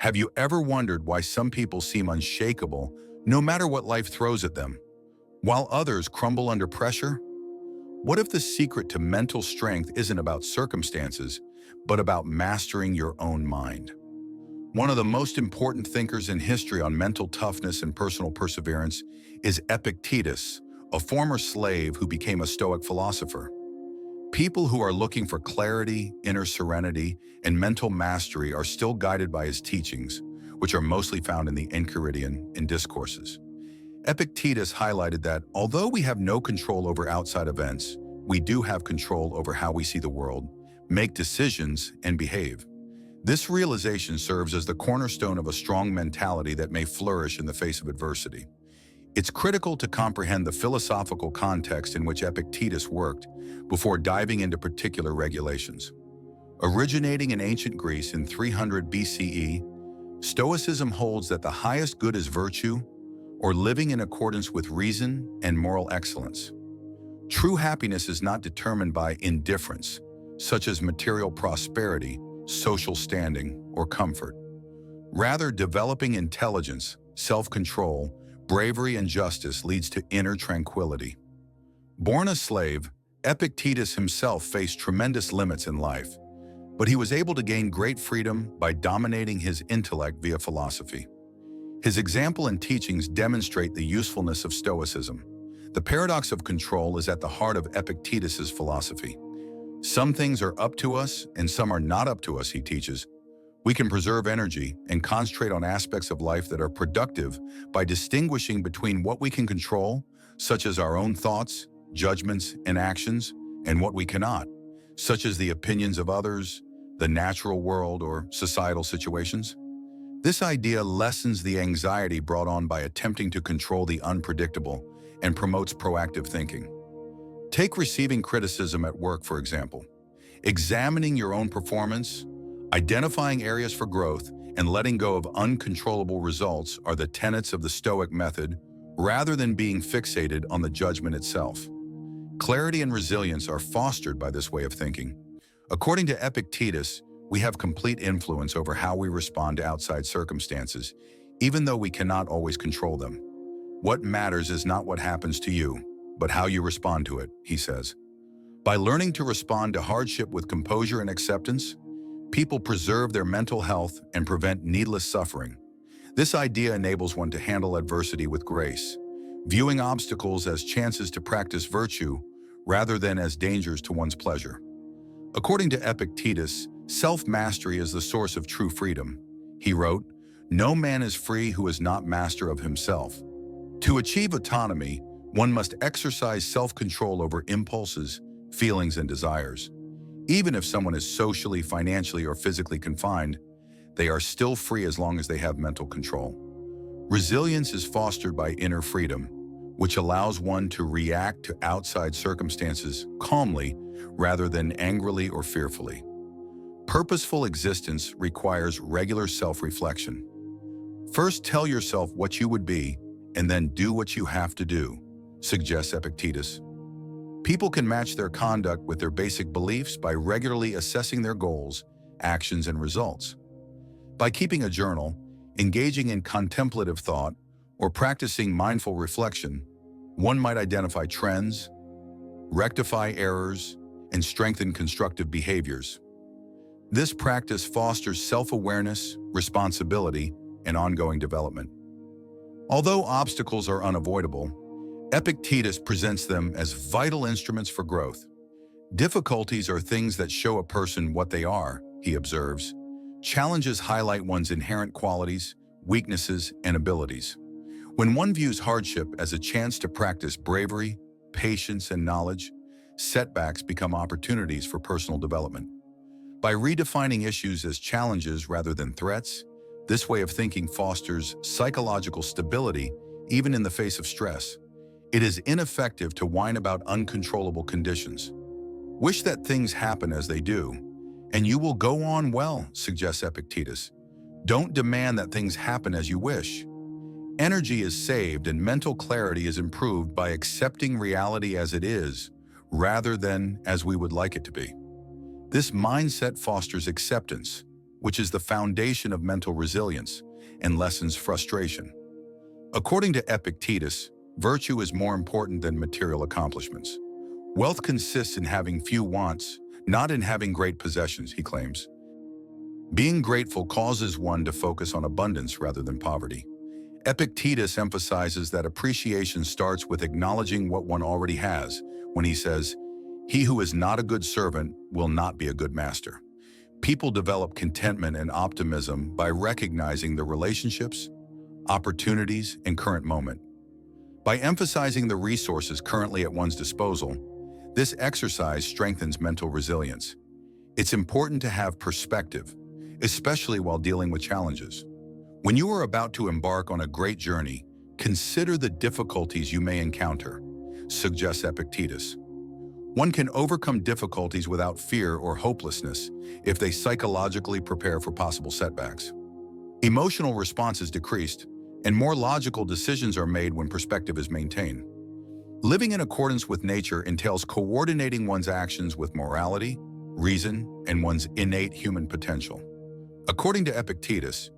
Have you ever wondered why some people seem unshakable no matter what life throws at them, while others crumble under pressure? What if the secret to mental strength isn't about circumstances, but about mastering your own mind? One of the most important thinkers in history on mental toughness and personal perseverance is Epictetus, a former slave who became a Stoic philosopher. People who are looking for clarity, inner serenity, and mental mastery are still guided by his teachings, which are mostly found in the Enchiridion and Discourses. Epictetus highlighted that although we have no control over outside events, we do have control over how we see the world, make decisions, and behave. This realization serves as the cornerstone of a strong mentality that may flourish in the face of adversity. It's critical to comprehend the philosophical context in which Epictetus worked before diving into particular regulations. Originating in ancient Greece in 300 BCE, Stoicism holds that the highest good is virtue, or living in accordance with reason and moral excellence. True happiness is not determined by indifference, such as material prosperity, social standing, or comfort. Rather, developing intelligence, self-control, bravery, and justice leads to inner tranquility. Born a slave, Epictetus himself faced tremendous limits in life, but he was able to gain great freedom by dominating his intellect via philosophy. His example and teachings demonstrate the usefulness of Stoicism. The paradox of control is at the heart of Epictetus's philosophy. Some things are up to us and some are not up to us, he teaches. We can preserve energy and concentrate on aspects of life that are productive by distinguishing between what we can control, such as our own thoughts, judgments, and actions, and what we cannot, such as the opinions of others, the natural world, or societal situations. This idea lessens the anxiety brought on by attempting to control the unpredictable and promotes proactive thinking. Take receiving criticism at work, for example. Examining your own performance, identifying areas for growth, and letting go of uncontrollable results are the tenets of the Stoic method, rather than being fixated on the judgment itself. Clarity and resilience are fostered by this way of thinking. According to Epictetus, we have complete influence over how we respond to outside circumstances, even though we cannot always control them. What matters is not what happens to you, but how you respond to it, he says. By learning to respond to hardship with composure and acceptance, people preserve their mental health and prevent needless suffering. This idea enables one to handle adversity with grace, viewing obstacles as chances to practice virtue rather than as dangers to one's pleasure. According to Epictetus, self-mastery is the source of true freedom. He wrote, "No man is free who is not master of himself." To achieve autonomy, one must exercise self-control over impulses, feelings, and desires. Even if someone is socially, financially, or physically confined, they are still free as long as they have mental control. Resilience is fostered by inner freedom, which allows one to react to outside circumstances calmly rather than angrily or fearfully. Purposeful existence requires regular self-reflection. First, tell yourself what you would be, and then do what you have to do, suggests Epictetus. People can match their conduct with their basic beliefs by regularly assessing their goals, actions, and results. By keeping a journal, engaging in contemplative thought, or practicing mindful reflection, one might identify trends, rectify errors, and strengthen constructive behaviors. This practice fosters self-awareness, responsibility, and ongoing development. Although obstacles are unavoidable, Epictetus presents them as vital instruments for growth. Difficulties are things that show a person what they are, he observes. Challenges highlight one's inherent qualities, weaknesses, and abilities. When one views hardship as a chance to practice bravery, patience, and knowledge, setbacks become opportunities for personal development. By redefining issues as challenges rather than threats, this way of thinking fosters psychological stability even in the face of stress. It is ineffective to whine about uncontrollable conditions. Wish that things happen as they do, and you will go on well, suggests Epictetus. Don't demand that things happen as you wish. Energy is saved and mental clarity is improved by accepting reality as it is, rather than as we would like it to be. This mindset fosters acceptance, which is the foundation of mental resilience and lessens frustration. According to Epictetus, virtue is more important than material accomplishments. Wealth consists in having few wants, not in having great possessions, he claims. Being grateful causes one to focus on abundance rather than poverty. Epictetus emphasizes that appreciation starts with acknowledging what one already has when he says, "He who is not a good servant will not be a good master." People develop contentment and optimism by recognizing the relationships, opportunities, and current moment. By emphasizing the resources currently at one's disposal, this exercise strengthens mental resilience. It's important to have perspective, especially while dealing with challenges. When you are about to embark on a great journey, consider the difficulties you may encounter, suggests Epictetus. One can overcome difficulties without fear or hopelessness if they psychologically prepare for possible setbacks. Emotional response is decreased, and more logical decisions are made when perspective is maintained. Living in accordance with nature entails coordinating one's actions with morality, reason, and one's innate human potential. According to Epictetus,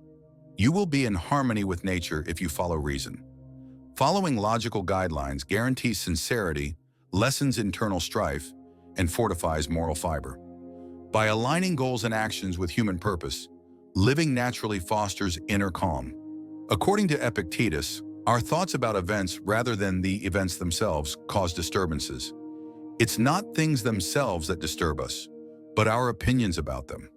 you will be in harmony with nature if you follow reason. Following logical guidelines guarantees sincerity, lessens internal strife, and fortifies moral fiber. By aligning goals and actions with human purpose, living naturally fosters inner calm. According to Epictetus, our thoughts about events rather than the events themselves cause disturbances. It's not things themselves that disturb us, but our opinions about them.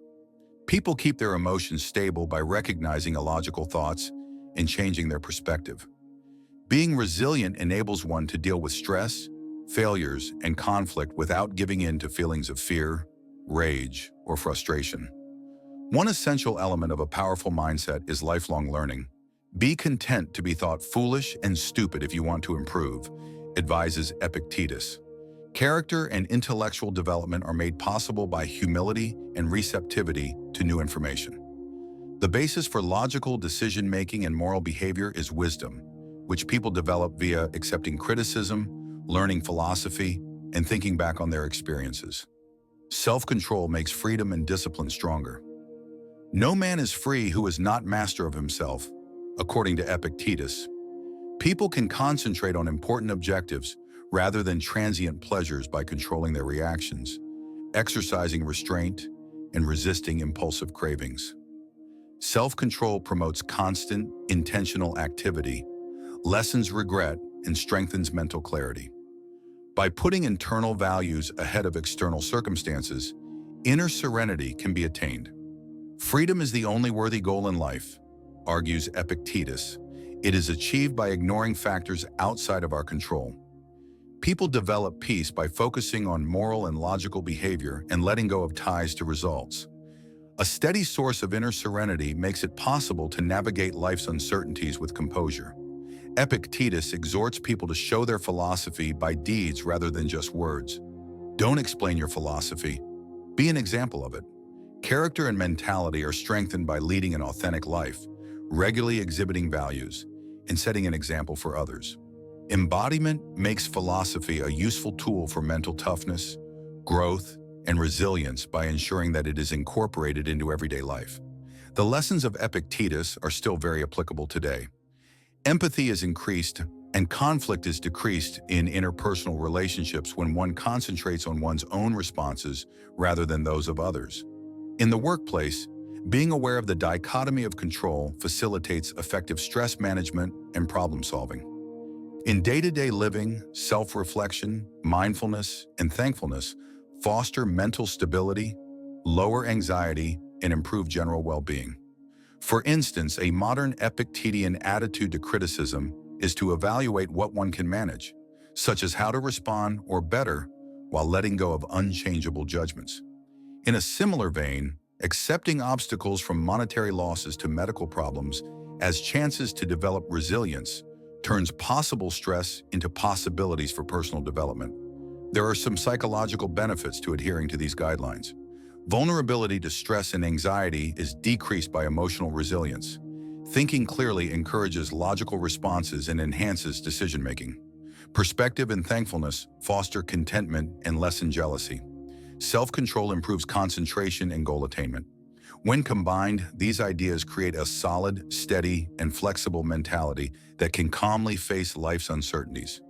People keep their emotions stable by recognizing illogical thoughts and changing their perspective. Being resilient enables one to deal with stress, failures, and conflict without giving in to feelings of fear, rage, or frustration. One essential element of a powerful mindset is lifelong learning. Be content to be thought foolish and stupid if you want to improve, advises Epictetus. Character and intellectual development are made possible by humility and receptivity to new information. The basis for logical decision-making and moral behavior is wisdom, which people develop via accepting criticism, learning philosophy, and thinking back on their experiences. Self-control makes freedom and discipline stronger. No man is free who is not master of himself, according to Epictetus. People can concentrate on important objectives rather than transient pleasures by controlling their reactions, exercising restraint, and resisting impulsive cravings. Self-control promotes constant, intentional activity, lessens regret, and strengthens mental clarity. By putting internal values ahead of external circumstances, inner serenity can be attained. Freedom is the only worthy goal in life, argues Epictetus. It is achieved by ignoring factors outside of our control. People develop peace by focusing on moral and logical behavior and letting go of ties to results. A steady source of inner serenity makes it possible to navigate life's uncertainties with composure. Epictetus exhorts people to show their philosophy by deeds rather than just words. Don't explain your philosophy. Be an example of it. Character and mentality are strengthened by leading an authentic life, regularly exhibiting values, and setting an example for others. Embodiment makes philosophy a useful tool for mental toughness, growth, and resilience by ensuring that it is incorporated into everyday life. The lessons of Epictetus are still very applicable today. Empathy is increased and conflict is decreased in interpersonal relationships when one concentrates on one's own responses rather than those of others. In the workplace, being aware of the dichotomy of control facilitates effective stress management and problem solving. In day-to-day living, self-reflection, mindfulness, and thankfulness foster mental stability, lower anxiety, and improve general well-being. For instance, a modern Epictetean attitude to criticism is to evaluate what one can manage, such as how to respond or better, while letting go of unchangeable judgments. In a similar vein, accepting obstacles from monetary losses to medical problems as chances to develop resilience turns possible stress into possibilities for personal development. There are some psychological benefits to adhering to these guidelines. Vulnerability to stress and anxiety is decreased by emotional resilience. Thinking clearly encourages logical responses and enhances decision-making. Perspective and thankfulness foster contentment and lessen jealousy. Self-control improves concentration and goal attainment. When combined, these ideas create a solid, steady, and flexible mentality that can calmly face life's uncertainties.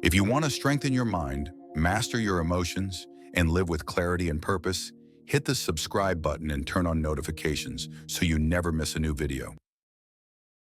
If you want to strengthen your mind, master your emotions, and live with clarity and purpose, hit the subscribe button and turn on notifications so you never miss a new video.